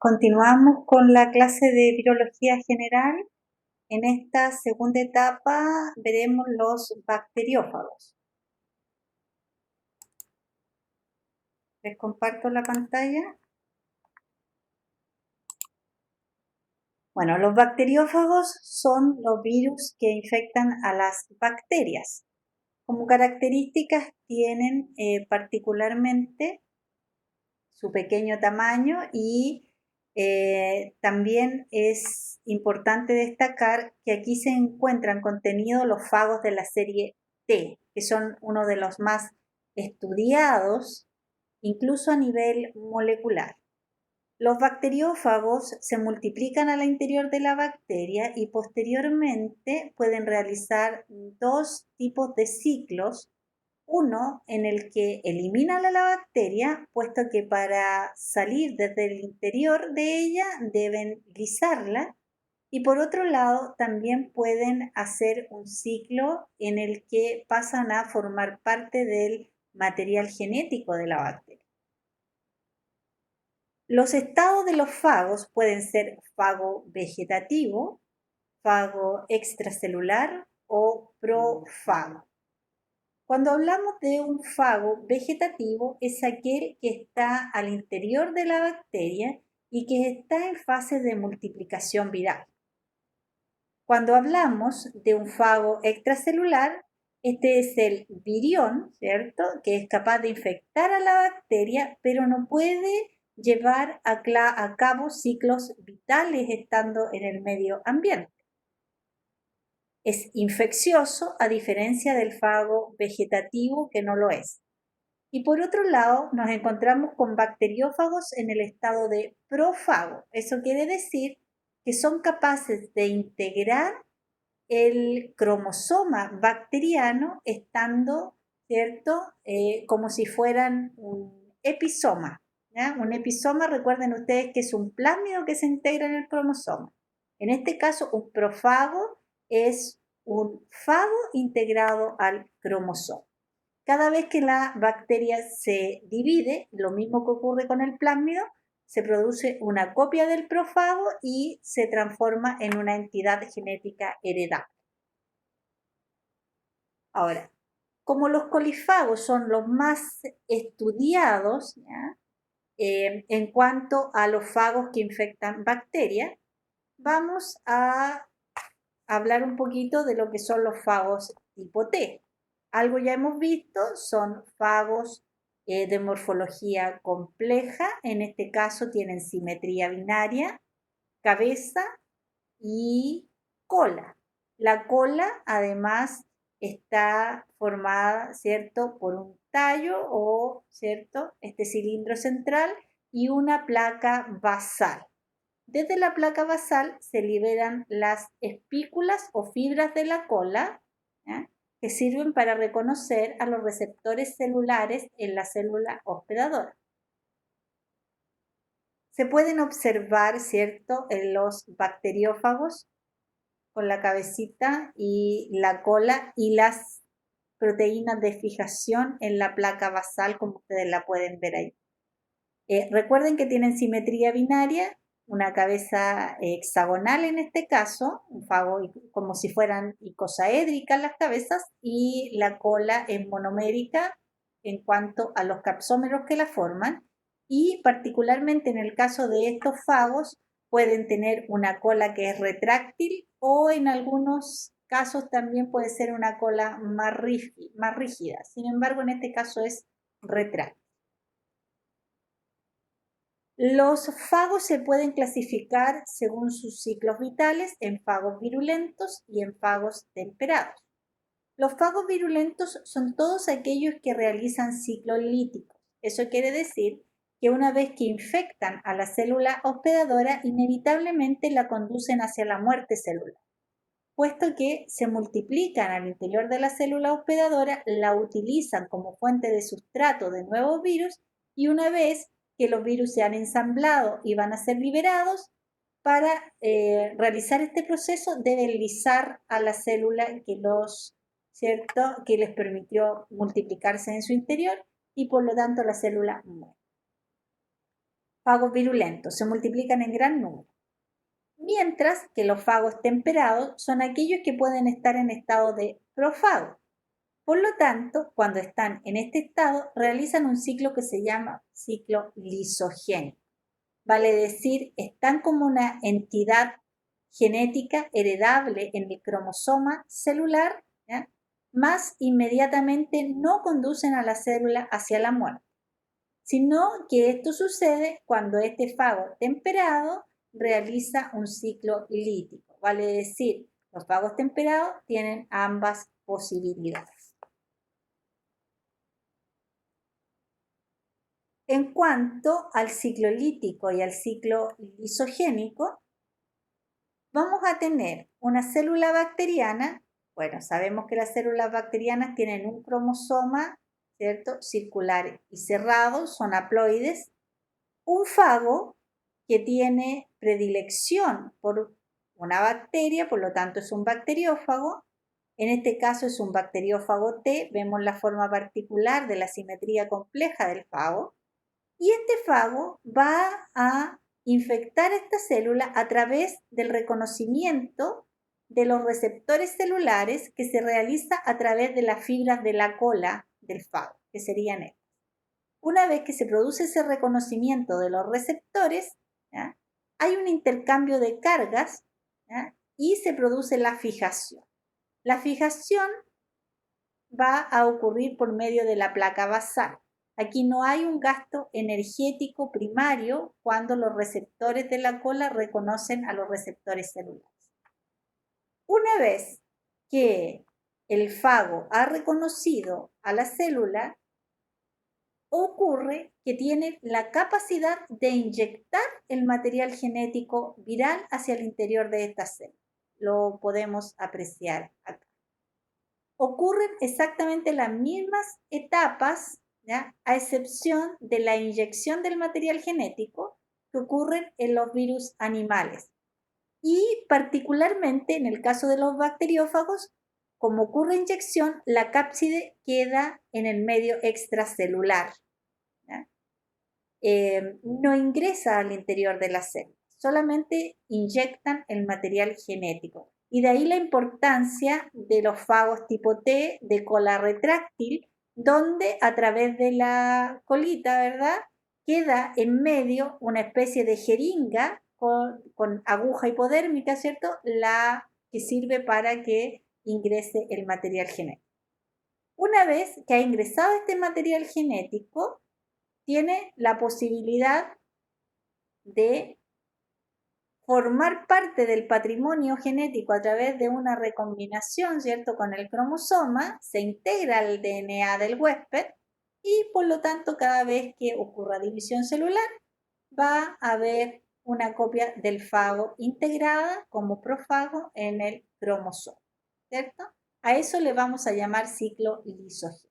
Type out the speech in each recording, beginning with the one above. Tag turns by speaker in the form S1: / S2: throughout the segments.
S1: Continuamos con la clase de virología general. En esta segunda etapa veremos los bacteriófagos. Les comparto la pantalla. Bueno, los bacteriófagos son los virus que infectan a las bacterias. Como características tienen particularmente su pequeño tamaño y también es importante destacar que aquí se encuentran contenidos los fagos de la serie T, que son uno de los más estudiados, incluso a nivel molecular. Los bacteriófagos se multiplican al interior de la bacteria y posteriormente pueden realizar dos tipos de ciclos. Uno en el que eliminan a la bacteria, puesto que para salir desde el interior de ella deben lisarla. Y por otro lado, también pueden hacer un ciclo en el que pasan a formar parte del material genético de la bacteria. Los estados de los fagos pueden ser fago vegetativo, fago extracelular o profago. Cuando hablamos de un fago vegetativo, es aquel que está al interior de la bacteria y que está en fase de multiplicación viral. Cuando hablamos de un fago extracelular, este es el virión, ¿cierto?, que es capaz de infectar a la bacteria, pero no puede llevar a cabo ciclos vitales estando en el medio ambiente. Es infeccioso a diferencia del fago vegetativo que no lo es. Y por otro lado, nos encontramos con bacteriófagos en el estado de profago. Eso quiere decir que son capaces de integrar el cromosoma bacteriano estando, ¿cierto?, como si fueran un episoma. ¿Ya? Un episoma, recuerden ustedes que es un plásmido que se integra en el cromosoma. En este caso, un profago es un fago integrado al cromosoma. Cada vez que la bacteria se divide, lo mismo que ocurre con el plásmido, se produce una copia del profago y se transforma en una entidad genética heredable. Ahora, como los colifagos son los más estudiados, ¿ya?, en cuanto a los fagos que infectan bacterias, vamos a hablar un poquito de lo que son los fagos tipo T. Algo ya hemos visto, son fagos de morfología compleja, en este caso tienen simetría binaria, cabeza y cola. La cola además está formada, ¿cierto?, por un tallo o, ¿cierto?, este cilindro central y una placa basal. Desde la placa basal se liberan las espículas o fibras de la cola, ¿ya?, que sirven para reconocer a los receptores celulares en la célula hospedadora. Se pueden observar, ¿cierto?, en los bacteriófagos con la cabecita y la cola y las proteínas de fijación en la placa basal, como ustedes la pueden ver ahí. Recuerden que tienen simetría binaria, una cabeza hexagonal en este caso, un fago como si fueran icosaédricas las cabezas, y la cola es monomérica en cuanto a los capsómeros que la forman, y particularmente en el caso de estos fagos pueden tener una cola que es retráctil o en algunos casos también puede ser una cola más rígida. Sin embargo, en este caso es retráctil. Los fagos se pueden clasificar según sus ciclos vitales en fagos virulentos y en fagos temperados. Los fagos virulentos son todos aquellos que realizan ciclos líticos. Eso quiere decir que una vez que infectan a la célula hospedadora, inevitablemente la conducen hacia la muerte celular. Puesto que se multiplican al interior de la célula hospedadora, la utilizan como fuente de sustrato de nuevos virus y una vez que los virus se han ensamblado y van a ser liberados, para realizar este proceso deben lisar a la célula que les permitió multiplicarse en su interior y por lo tanto la célula muere. Fagos virulentos se multiplican en gran número, mientras que los fagos temperados son aquellos que pueden estar en estado de profago. Por lo tanto, cuando están en este estado, realizan un ciclo que se llama ciclo lisogénico. Vale decir, están como una entidad genética heredable en el cromosoma celular, ¿ya? Más inmediatamente no conducen a la célula hacia la muerte, sino que esto sucede cuando este fago temperado realiza un ciclo lítico. Vale decir, los fagos temperados tienen ambas posibilidades. En cuanto al ciclo lítico y al ciclo lisogénico, vamos a tener una célula bacteriana. Bueno, sabemos que las células bacterianas tienen un cromosoma, ¿cierto?, circular y cerrado, son haploides. Un fago que tiene predilección por una bacteria, por lo tanto es un bacteriófago. En este caso es un bacteriófago T, vemos la forma particular de la simetría compleja del fago. Y este fago va a infectar esta célula a través del reconocimiento de los receptores celulares que se realiza a través de las fibras de la cola del fago, que serían estas. Una vez que se produce ese reconocimiento de los receptores, ¿ya?, hay un intercambio de cargas, ¿ya?, y se produce la fijación. La fijación va a ocurrir por medio de la placa basal. Aquí no hay un gasto energético primario cuando los receptores de la cola reconocen a los receptores celulares. Una vez que el fago ha reconocido a la célula, ocurre que tiene la capacidad de inyectar el material genético viral hacia el interior de esta célula. Lo podemos apreciar acá. Ocurren exactamente las mismas etapas, ¿ya?, a excepción de la inyección del material genético que ocurren en los virus animales. Y particularmente en el caso de los bacteriófagos, como ocurre inyección, la cápside queda en el medio extracelular, ¿ya? No ingresa al interior de la célula, solamente inyectan el material genético. Y de ahí la importancia de los fagos tipo T de cola retráctil, donde a través de la colita, ¿verdad?, queda en medio una especie de jeringa con aguja hipodérmica, ¿cierto?, la que sirve para que ingrese el material genético. Una vez que ha ingresado este material genético, tiene la posibilidad de formar parte del patrimonio genético a través de una recombinación, ¿cierto?, con el cromosoma, se integra al DNA del huésped y por lo tanto cada vez que ocurra división celular va a haber una copia del fago integrada como profago en el cromosoma, ¿cierto? A eso le vamos a llamar ciclo lisogénico.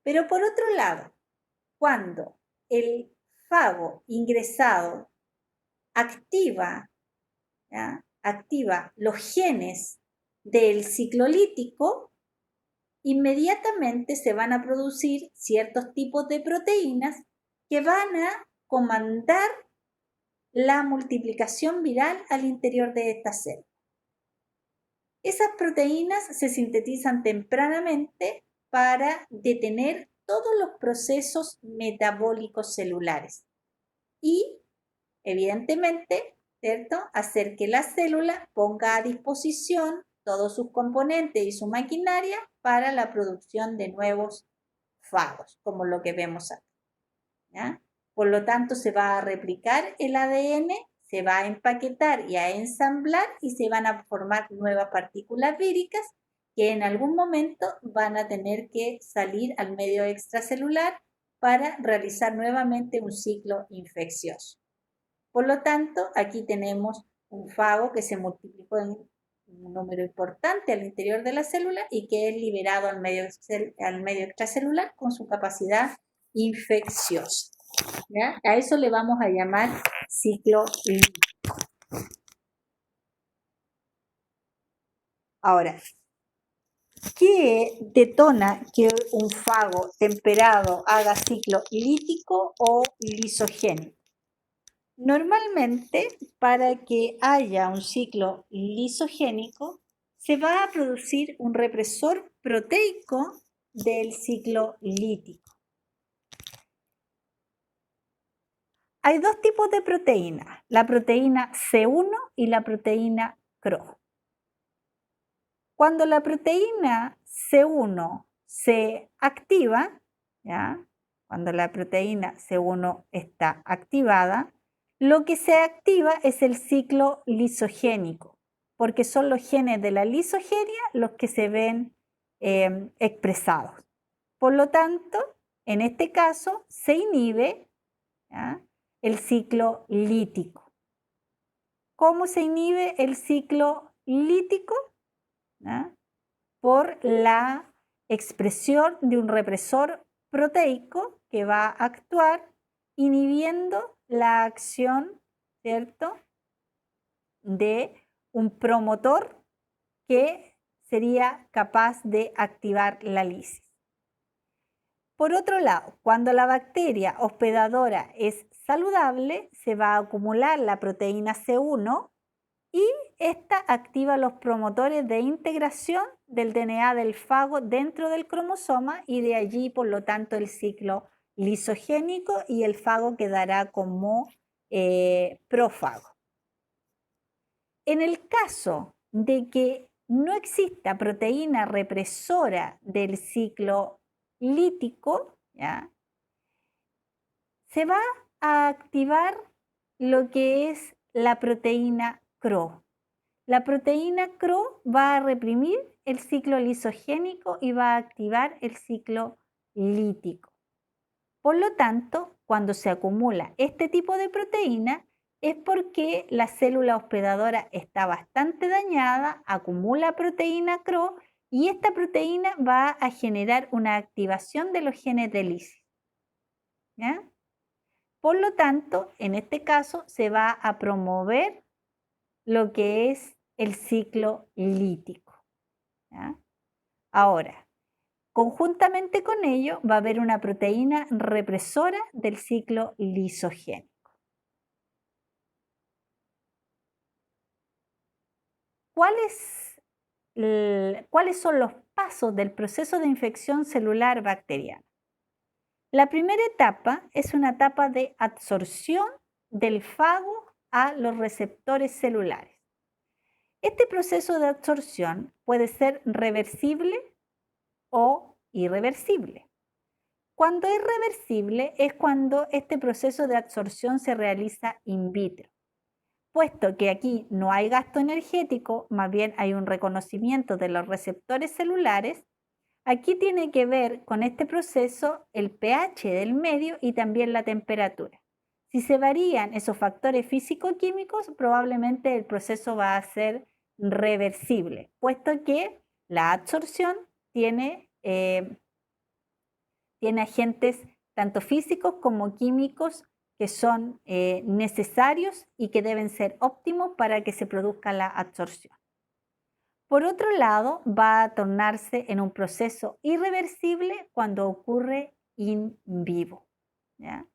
S1: Pero por otro lado, cuando el fago ingresado activa los genes del ciclo lítico, inmediatamente se van a producir ciertos tipos de proteínas que van a comandar la multiplicación viral al interior de esta célula. Esas proteínas se sintetizan tempranamente para detener todos los procesos metabólicos celulares y, evidentemente, ¿cierto?, hacer que la célula ponga a disposición todos sus componentes y su maquinaria para la producción de nuevos fagos, como lo que vemos acá, ¿ya? Por lo tanto, se va a replicar el ADN, se va a empaquetar y a ensamblar y se van a formar nuevas partículas víricas que en algún momento van a tener que salir al medio extracelular para realizar nuevamente un ciclo infeccioso. Por lo tanto, aquí tenemos un fago que se multiplicó en un número importante al interior de la célula y que es liberado al medio extracelular con su capacidad infecciosa, ¿ya? A eso le vamos a llamar ciclo lítico. Ahora, ¿qué detona que un fago temperado haga ciclo lítico o lisogénico? Normalmente, para que haya un ciclo lisogénico, se va a producir un represor proteico del ciclo lítico. Hay dos tipos de proteínas, la proteína C1 y la proteína CRO. Cuando la proteína C1 se activa, ¿ya? Cuando la proteína C1 está activada, lo que se activa es el ciclo lisogénico, porque son los genes de la lisogenia los que se ven expresados. Por lo tanto, en este caso se inhibe, ¿ya?, el ciclo lítico. ¿Cómo se inhibe el ciclo lítico? ¿Ya? Por la expresión de un represor proteico que va a actuar inhibiendo la acción, ¿cierto?, de un promotor que sería capaz de activar la lisis. Por otro lado, cuando la bacteria hospedadora es saludable, se va a acumular la proteína C1 y esta activa los promotores de integración del DNA del fago dentro del cromosoma y de allí, por lo tanto, el ciclo lisogénico y el fago quedará como prófago. En el caso de que no exista proteína represora del ciclo lítico, ¿ya?, se va a activar lo que es la proteína CRO. La proteína CRO va a reprimir el ciclo lisogénico y va a activar el ciclo lítico. Por lo tanto, cuando se acumula este tipo de proteína es porque la célula hospedadora está bastante dañada, acumula proteína CRO y esta proteína va a generar una activación de los genes de lisis, ¿ya? Por lo tanto, en este caso se va a promover lo que es el ciclo lítico, ¿ya? Ahora, conjuntamente con ello va a haber una proteína represora del ciclo lisogénico. ¿Cuáles son los pasos del proceso de infección celular bacteriana? La primera etapa es una etapa de absorción del fago a los receptores celulares. Este proceso de absorción puede ser reversible o irreversible. Cuando es reversible es cuando este proceso de absorción se realiza in vitro. Puesto que aquí no hay gasto energético, más bien hay un reconocimiento de los receptores celulares, aquí tiene que ver con este proceso el pH del medio y también la temperatura. Si se varían esos factores físico-químicos, probablemente el proceso va a ser reversible, puesto que la absorción tiene agentes tanto físicos como químicos que son necesarios y que deben ser óptimos para que se produzca la absorción. Por otro lado, va a tornarse en un proceso irreversible cuando ocurre in vivo, ¿ya?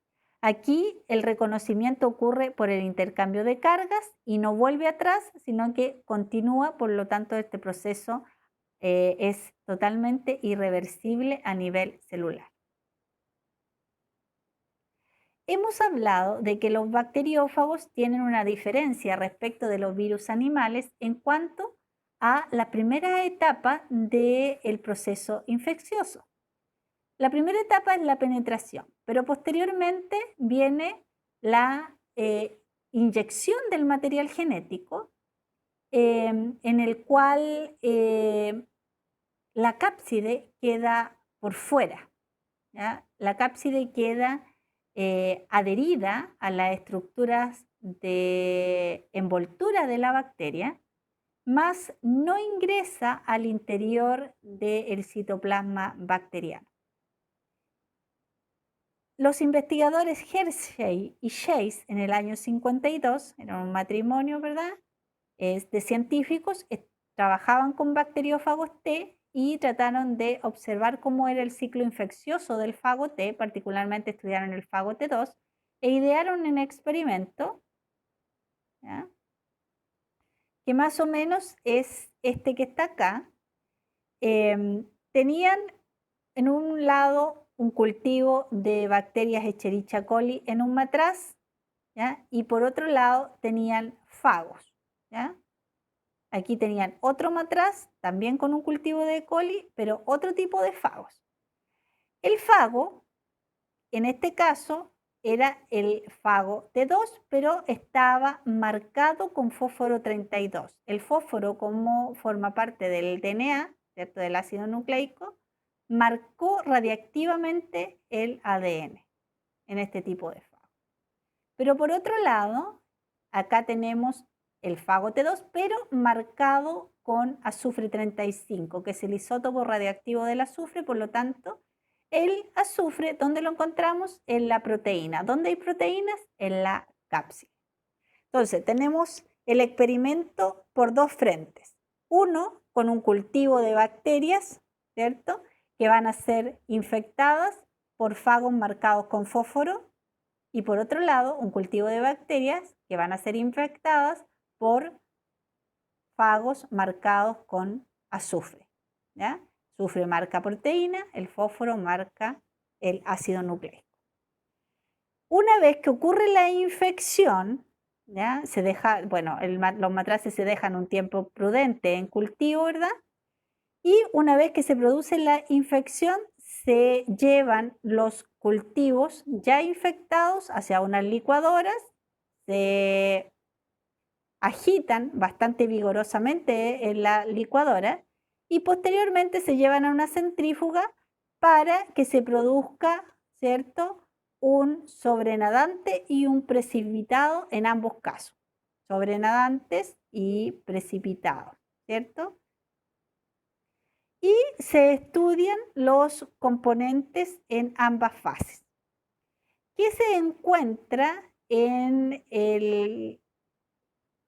S1: Aquí el reconocimiento ocurre por el intercambio de cargas y no vuelve atrás, sino que continúa, por lo tanto este proceso es totalmente irreversible a nivel celular. Hemos hablado de que los bacteriófagos tienen una diferencia respecto de los virus animales en cuanto a la primera etapa del proceso infeccioso. La primera etapa es la penetración, pero posteriormente viene la inyección del material genético en el cual la cápside queda por fuera, ¿ya? La cápside queda adherida a las estructuras de envoltura de la bacteria, más no ingresa al interior del citoplasma bacteriano. Los investigadores Hershey y Chase en el año 52, era un matrimonio, ¿verdad?, de científicos, trabajaban con bacteriófagos T y trataron de observar cómo era el ciclo infeccioso del fago T, particularmente estudiaron el fago T2, e idearon un experimento, ¿ya?, que más o menos es este que está acá. Tenían en un lado un cultivo de bacterias Escherichia coli en un matraz, ¿ya?, y por otro lado tenían fagos, ¿ya? Aquí tenían otro matraz, también con un cultivo de E. coli, pero otro tipo de fagos. El fago, en este caso, era el fago T2, pero estaba marcado con fósforo 32. El fósforo, como forma parte del DNA, ¿cierto?, del ácido nucleico, marcó radiactivamente el ADN en este tipo de fago. Pero por otro lado, acá tenemos el fago T2, pero marcado con azufre 35, que es el isótopo radiactivo del azufre. Por lo tanto, el azufre, ¿dónde lo encontramos? En la proteína. ¿Dónde hay proteínas? En la cápside. Entonces, tenemos el experimento por dos frentes. Uno, con un cultivo de bacterias, ¿cierto?, que van a ser infectadas por fagos marcados con fósforo. Y por otro lado, un cultivo de bacterias que van a ser infectadas por fagos marcados con azufre, ¿ya? Azufre marca proteína, el fósforo marca el ácido nucleico. Una vez que ocurre la infección, ¿ya?, se deja, bueno, los matraces se dejan un tiempo prudente en cultivo, ¿verdad? Y una vez que se produce la infección, se llevan los cultivos ya infectados hacia unas licuadoras, se agitan bastante vigorosamente en la licuadora y posteriormente se llevan a una centrífuga para que se produzca, ¿cierto?, un sobrenadante y un precipitado en ambos casos. Sobrenadantes y precipitados, ¿cierto? Y se estudian los componentes en ambas fases. ¿Qué se encuentra en el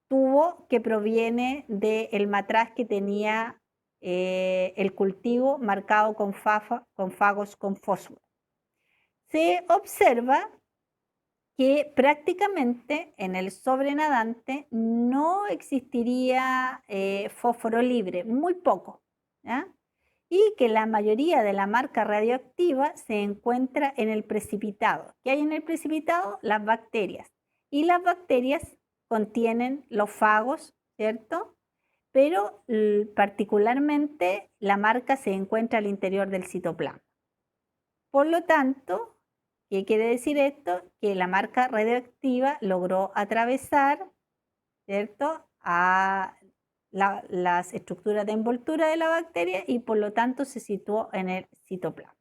S1: tubo que proviene del matraz que tenía el cultivo marcado con fagos con fósforo? Se observa que prácticamente en el sobrenadante no existiría fósforo libre, muy poco, ¿ya?, y que la mayoría de la marca radioactiva se encuentra en el precipitado. ¿Qué hay en el precipitado? Las bacterias. Y las bacterias contienen los fagos, ¿cierto? Pero particularmente la marca se encuentra al interior del citoplasma. Por lo tanto, ¿qué quiere decir esto? Que la marca radioactiva logró atravesar, ¿cierto?, a las estructuras de envoltura de la bacteria y por lo tanto se situó en el citoplasma.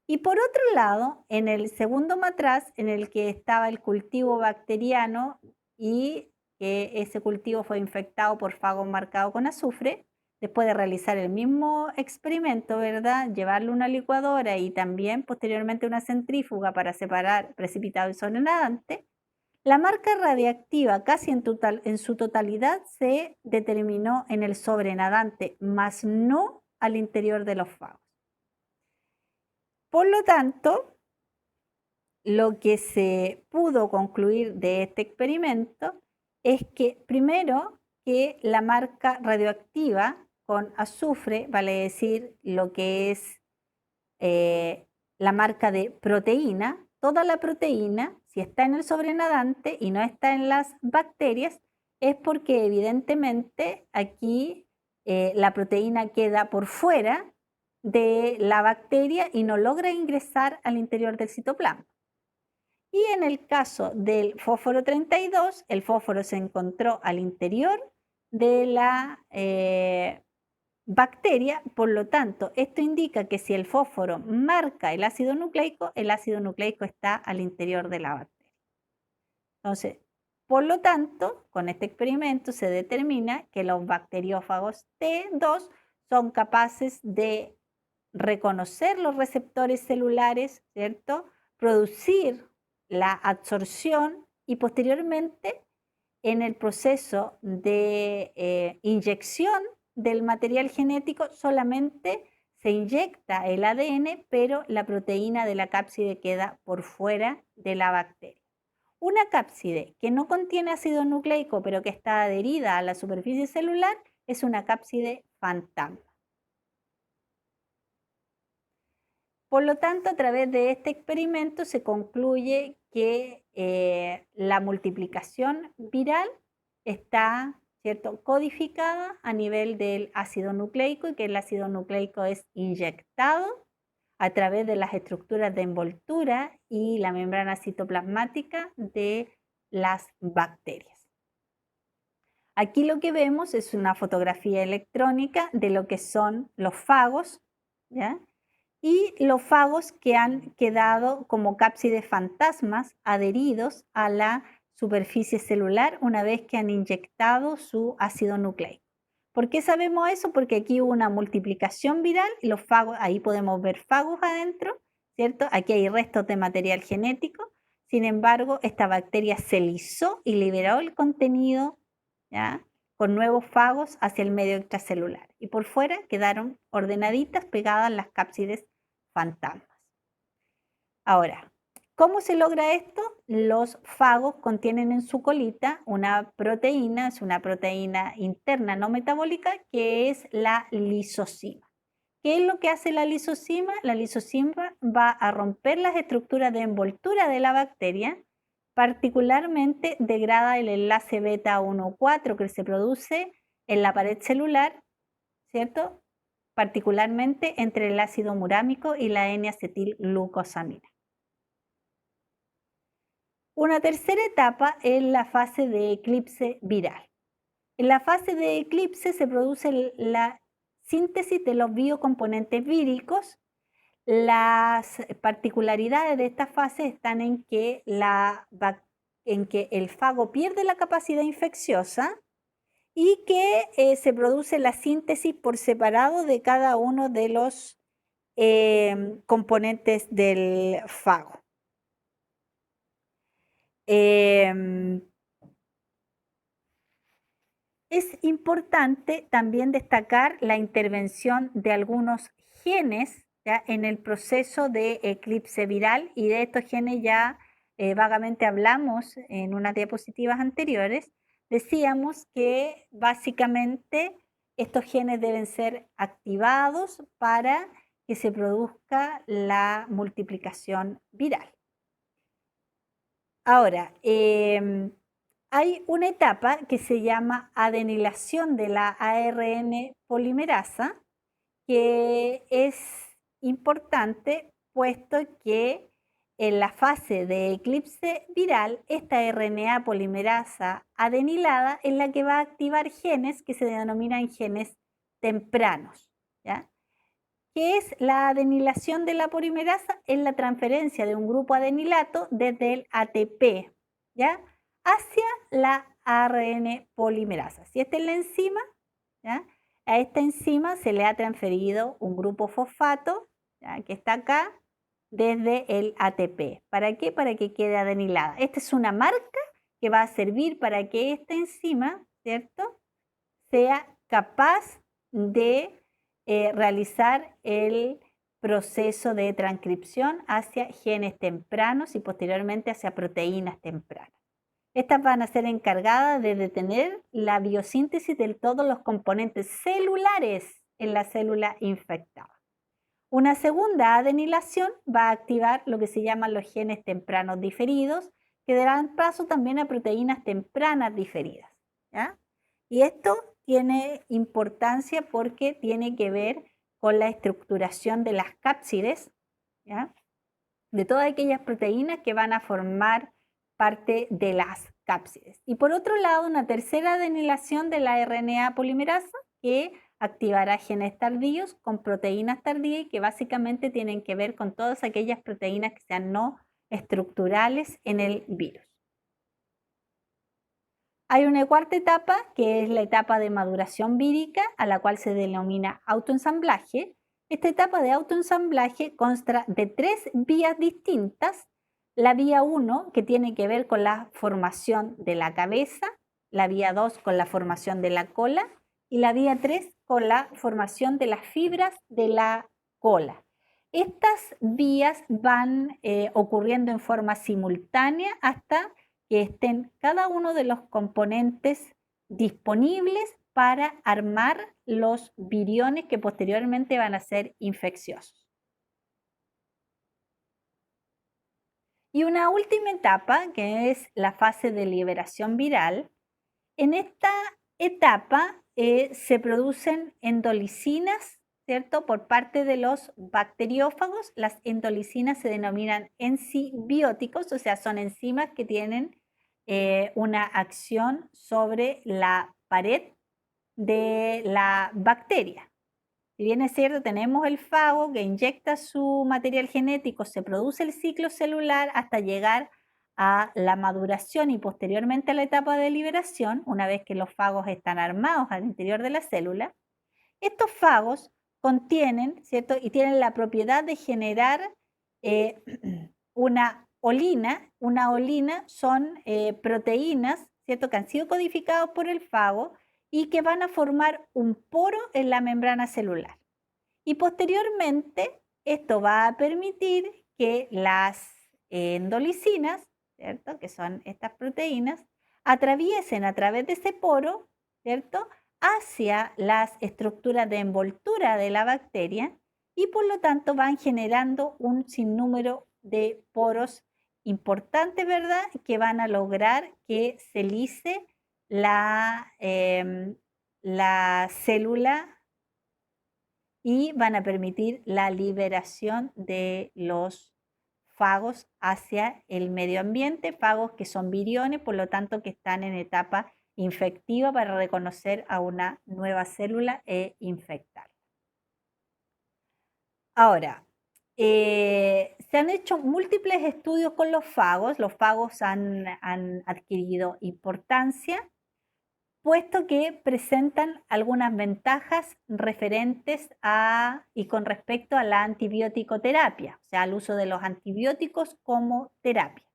S1: Y por otro lado, en el segundo matraz, en el que estaba el cultivo bacteriano y que ese cultivo fue infectado por fagos marcados con azufre, después de realizar el mismo experimento, ¿verdad?, llevarlo a una licuadora y también posteriormente una centrífuga para separar precipitado y sobrenadante, la marca radiactiva casi en su totalidad se determinó en el sobrenadante, mas no al interior de los fagos. Por lo tanto, lo que se pudo concluir de este experimento es que, primero, que la marca radioactiva con azufre, vale decir lo que es la marca de proteína, toda la proteína, si está en el sobrenadante y no está en las bacterias, es porque evidentemente aquí la proteína queda por fuera de la bacteria y no logra ingresar al interior del citoplasma. Y en el caso del fósforo 32, el fósforo se encontró al interior de la bacteria, por lo tanto, esto indica que si el fósforo marca el ácido nucleico está al interior de la bacteria. Entonces, por lo tanto, con este experimento se determina que los bacteriófagos T2 son capaces de reconocer los receptores celulares, ¿cierto?, producir la absorción y posteriormente en el proceso de inyección del material genético solamente se inyecta el ADN, pero la proteína de la cápside queda por fuera de la bacteria. Una cápside que no contiene ácido nucleico, pero que está adherida a la superficie celular, es una cápside fantasma. Por lo tanto, a través de este experimento se concluye que la multiplicación viral está, ¿cierto?, codificada a nivel del ácido nucleico y que el ácido nucleico es inyectado a través de las estructuras de envoltura y la membrana citoplasmática de las bacterias. Aquí lo que vemos es una fotografía electrónica de lo que son los fagos, ¿ya? Y los fagos que han quedado como cápsides fantasmas adheridos a la superficie celular una vez que han inyectado su ácido nucleico. ¿Por qué sabemos eso? Porque aquí hubo una multiplicación viral y los fagos, ahí podemos ver fagos adentro, ¿cierto? Aquí hay restos de material genético. Sin embargo, esta bacteria se lisó y liberó el contenido, ¿ya?, con nuevos fagos hacia el medio extracelular. Y por fuera quedaron ordenaditas pegadas las cápsides fantasmas. Ahora, ¿cómo se logra esto? Los fagos contienen en su colita una proteína, es una proteína interna no metabólica, que es la lisosima. ¿Qué es lo que hace la lisosima? La lisosima va a romper las estructuras de envoltura de la bacteria, particularmente degrada el enlace beta 1,4 que se produce en la pared celular, ¿cierto?, particularmente entre el ácido murámico y la N-acetilglucosamina. Una tercera etapa es la fase de eclipse viral. En la fase de eclipse se produce la síntesis de los biocomponentes víricos. Las particularidades de esta fase están en que el fago pierde la capacidad infecciosa y que se produce la síntesis por separado de cada uno de los componentes del fago. Es importante también destacar la intervención de algunos genes, ¿ya?, en el proceso de eclipse viral, y de estos genes ya vagamente hablamos en unas diapositivas anteriores. Decíamos que básicamente estos genes deben ser activados para que se produzca la multiplicación viral. Ahora, hay una etapa que se llama adenilación de la ARN polimerasa, que es importante puesto que en la fase de eclipse viral, esta RNA polimerasa adenilada es la que va a activar genes que se denominan genes tempranos, ¿ya? ¿Qué es la adenilación de la polimerasa? Es la transferencia de un grupo adenilato desde el ATP, ¿ya?, hacia la ARN polimerasa. Si esta es la enzima, ¿ya?, a esta enzima se le ha transferido un grupo fosfato, ¿ya?, que está acá, desde el ATP. ¿Para qué? Para que quede adenilada. Esta es una marca que va a servir para que esta enzima, ¿cierto?, sea capaz de realizar el proceso de transcripción hacia genes tempranos y posteriormente hacia proteínas tempranas. Estas van a ser encargadas de detener la biosíntesis de todos los componentes celulares en la célula infectada. Una segunda adenilación va a activar lo que se llaman los genes tempranos diferidos, que darán paso también a proteínas tempranas diferidas, ¿ya? Y esto tiene importancia porque tiene que ver con la estructuración de las cápsides, ¿ya?, de todas aquellas proteínas que van a formar parte de las cápsides. Y por otro lado, una tercera adenilación de la RNA polimerasa que activará genes tardíos con proteínas tardías y que básicamente tienen que ver con todas aquellas proteínas que sean no estructurales en el virus. Hay una cuarta etapa que es la etapa de maduración vírica, a la cual se denomina autoensamblaje. Esta etapa de autoensamblaje consta de 3 vías distintas. La vía 1, que tiene que ver con la formación de la cabeza, la vía 2 con la formación de la cola y la vía 3 con la formación de las fibras de la cola. Estas vías van ocurriendo en forma simultánea hasta que estén cada uno de los componentes disponibles para armar los viriones que posteriormente van a ser infecciosos. Y una última etapa, que es la fase de liberación viral. En esta etapa se producen endolicinas, ¿cierto? Por parte de los bacteriófagos. Las endolicinas se denominan enzibióticos, o sea, son enzimas que tienen una acción sobre la pared de la bacteria. Si bien es cierto, tenemos el fago que inyecta su material genético, se produce el ciclo celular hasta llegar a la maduración y posteriormente a la etapa de liberación, una vez que los fagos están armados al interior de la célula. Estos fagos contienen, ¿cierto? Y tienen la propiedad de generar eh, una olina. Una olina son proteínas, ¿cierto? Que han sido codificados por el fago y que van a formar un poro en la membrana celular. Y posteriormente, esto va a permitir que las endolicinas, ¿cierto? Que son estas proteínas, atraviesen a través de ese poro, ¿cierto? Hacia las estructuras de envoltura de la bacteria y por lo tanto van generando un sinnúmero de poros importantes, ¿verdad? Que van a lograr que se lise la célula y van a permitir la liberación de los fagos hacia el medio ambiente, fagos que son viriones, por lo tanto que están en etapa infectiva para reconocer a una nueva célula e infectarla. Ahora, se han hecho múltiples estudios con los fagos han adquirido importancia, puesto que presentan algunas ventajas referentes a y con respecto a la antibioticoterapia, o sea, al uso de los antibióticos como terapia.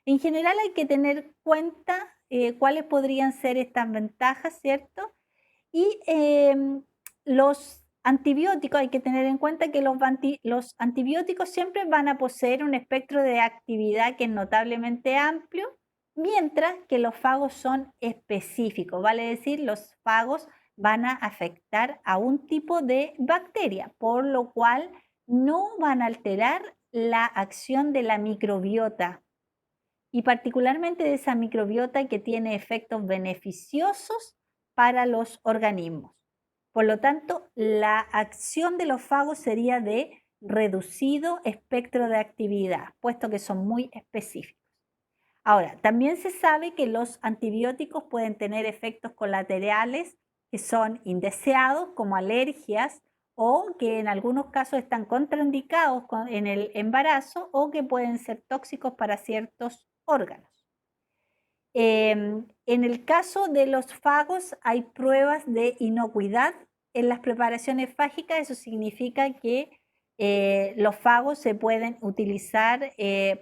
S1: En general hay que tener cuenta cuáles podrían ser estas ventajas, ¿cierto? Y los antibióticos, hay que tener en cuenta que los antibióticos siempre van a poseer un espectro de actividad que es notablemente amplio, mientras que los fagos son específicos, vale decir, los fagos van a afectar a un tipo de bacteria, por lo cual no van a alterar la acción de la microbiota y particularmente de esa microbiota que tiene efectos beneficiosos para los organismos. Por lo tanto, la acción de los fagos sería de reducido espectro de actividad, puesto que son muy específicos. Ahora, también se sabe que los antibióticos pueden tener efectos colaterales que son indeseados, como alergias, o que en algunos casos están contraindicados en el embarazo o que pueden ser tóxicos para ciertos órganos. En el caso de los fagos hay pruebas de inocuidad en las preparaciones fágicas. Eso significa que los fagos se pueden utilizar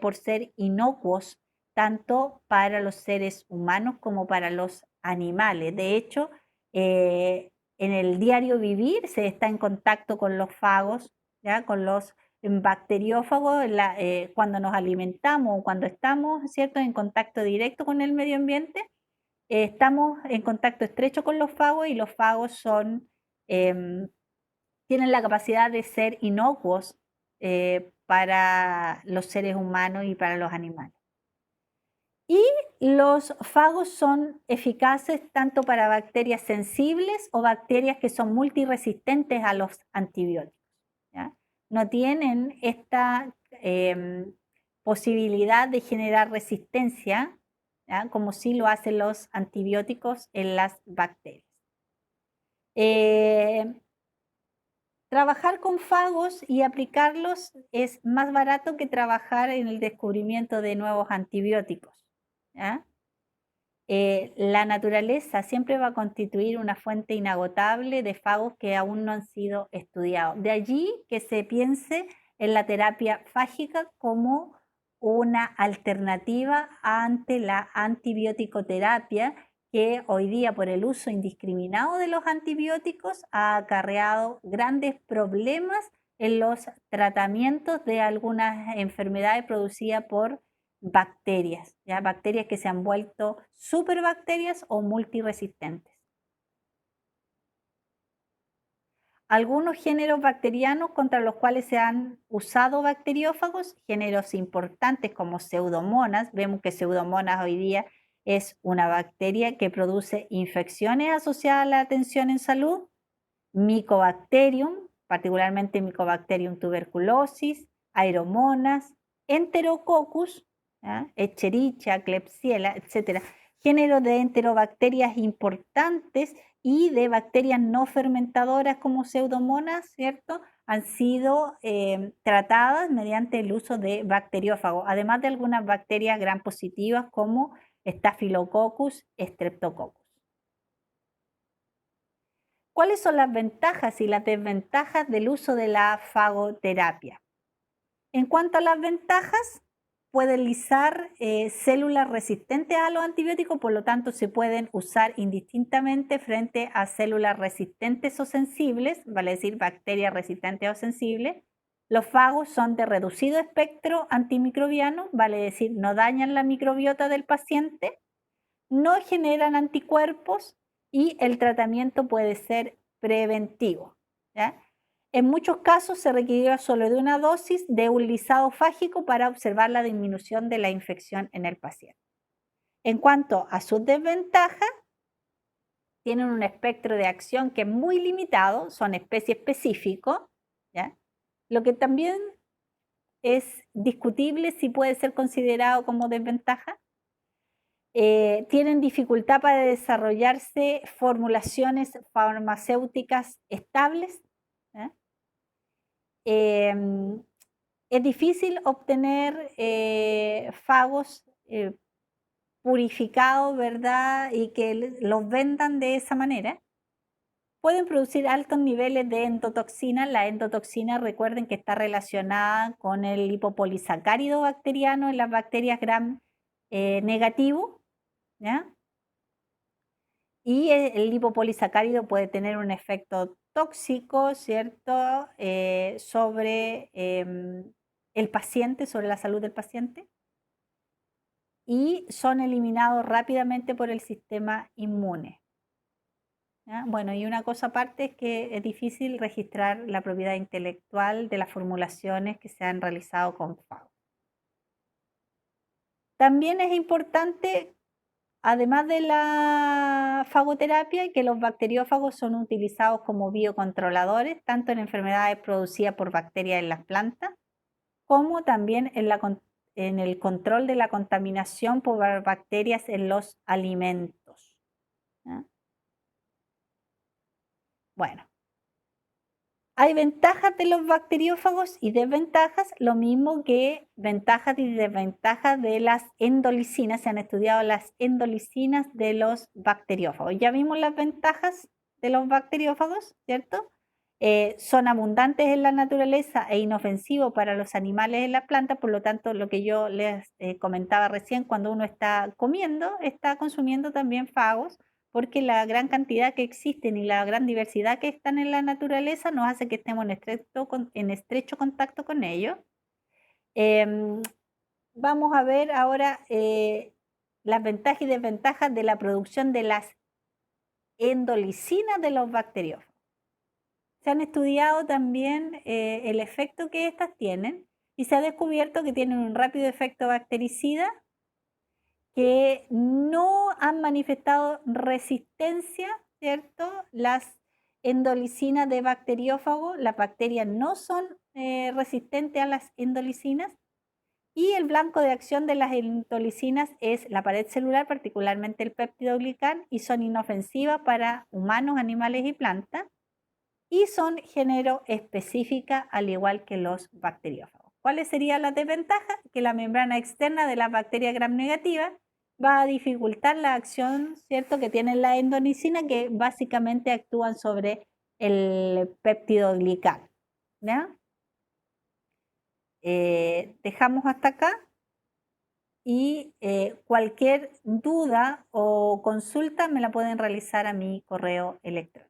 S1: por ser inocuos tanto para los seres humanos como para los animales. De hecho, en el diario vivir se está en contacto con los fagos, ¿ya? Con los bacteriófagos cuando nos alimentamos o cuando estamos, ¿cierto?, en contacto directo con el medio ambiente, estamos en contacto estrecho con los fagos y los fagos tienen la capacidad de ser inocuos para los seres humanos y para los animales. Y los fagos son eficaces tanto para bacterias sensibles o bacterias que son multiresistentes a los antibióticos, ¿ya? No tienen esta posibilidad de generar resistencia, ¿ya? Como sí lo hacen los antibióticos en las bacterias. Trabajar con fagos y aplicarlos es más barato que trabajar en el descubrimiento de nuevos antibióticos, ¿ya? La naturaleza siempre va a constituir una fuente inagotable de fagos que aún no han sido estudiados. De allí que se piense en la terapia fágica como una alternativa ante la antibioticoterapia, que hoy día por el uso indiscriminado de los antibióticos ha acarreado grandes problemas en los tratamientos de algunas enfermedades producidas por bacterias, ¿ya? Bacterias que se han vuelto superbacterias o multiresistentes. Algunos géneros bacterianos contra los cuales se han usado bacteriófagos, géneros importantes como Pseudomonas, vemos que Pseudomonas hoy día es una bacteria que produce infecciones asociadas a la atención en salud, Mycobacterium, particularmente Mycobacterium tuberculosis, Aeromonas, Enterococcus, Escherichia, Klebsiella, etc. Géneros de enterobacterias importantes y de bacterias no fermentadoras como Pseudomonas, ¿cierto? Han sido tratadas mediante el uso de bacteriófagos, además de algunas bacterias gram positivas como Staphylococcus, Streptococcus. ¿Cuáles son las ventajas y las desventajas del uso de la fagoterapia? En cuanto a las ventajas, pueden lisar células resistentes a los antibióticos, por lo tanto se pueden usar indistintamente frente a células resistentes o sensibles, vale decir bacterias resistentes o sensibles. Los fagos son de reducido espectro antimicrobiano, vale decir no dañan la microbiota del paciente, no generan anticuerpos y el tratamiento puede ser preventivo, ¿ya? En muchos casos se requirió solo de una dosis de un lisado fágico para observar la disminución de la infección en el paciente. En cuanto a sus desventajas, tienen un espectro de acción que es muy limitado, son especie específico, ¿ya? Lo que también es discutible si puede ser considerado como desventaja. Tienen dificultad para desarrollarse formulaciones farmacéuticas estables. ¿eh? Em, es difícil obtener fagos purificados, ¿verdad? Y que los vendan de esa manera. Pueden producir altos niveles de endotoxina. La endotoxina, recuerden que está relacionada con el lipopolisacárido bacteriano en las bacterias gram negativo, ¿ya? Y el lipopolisacárido puede tener un efecto tóxico, ¿cierto? Sobre el paciente, sobre la salud del paciente. Y son eliminados rápidamente por el sistema inmune. ¿Ya? Bueno, y una cosa aparte es que es difícil registrar la propiedad intelectual de las formulaciones que se han realizado con FAO. También es importante, además de la fagoterapia, que los bacteriófagos son utilizados como biocontroladores, tanto en enfermedades producidas por bacterias en las plantas, como también en el control de la contaminación por bacterias en los alimentos. ¿Ya? Bueno, hay ventajas de los bacteriófagos y desventajas, lo mismo que ventajas y desventajas de las endolicinas. Se han estudiado las endolicinas de los bacteriófagos. Ya vimos las ventajas de los bacteriófagos, ¿cierto? Son abundantes en la naturaleza e inofensivos para los animales en las plantas, por lo tanto, lo que yo les comentaba recién, cuando uno está comiendo, está consumiendo también fagos, porque la gran cantidad que existen y la gran diversidad que están en la naturaleza nos hace que estemos en estrecho contacto con ellos. Em, Vamos a ver ahora las ventajas y desventajas de la producción de las endolicinas de los bacteriófagos. Se han estudiado también el efecto que estas tienen y se ha descubierto que tienen un rápido efecto bactericida, que no han manifestado resistencia, ¿cierto? Las endolicinas de bacteriófago, las bacterias no son resistentes a las endolicinas, y el blanco de acción de las endolicinas es la pared celular, particularmente el peptidoglicán, y son inofensivas para humanos, animales y plantas, y son género específica al igual que los bacteriófagos. ¿Cuáles serían las desventajas? Que la membrana externa de las bacterias gram negativas va a dificultar la acción, ¿cierto?, que tienen la endolicina, que básicamente actúan sobre el peptidoglicán. ¿Ya? Dejamos hasta acá y cualquier duda o consulta me la pueden realizar a mi correo electrónico.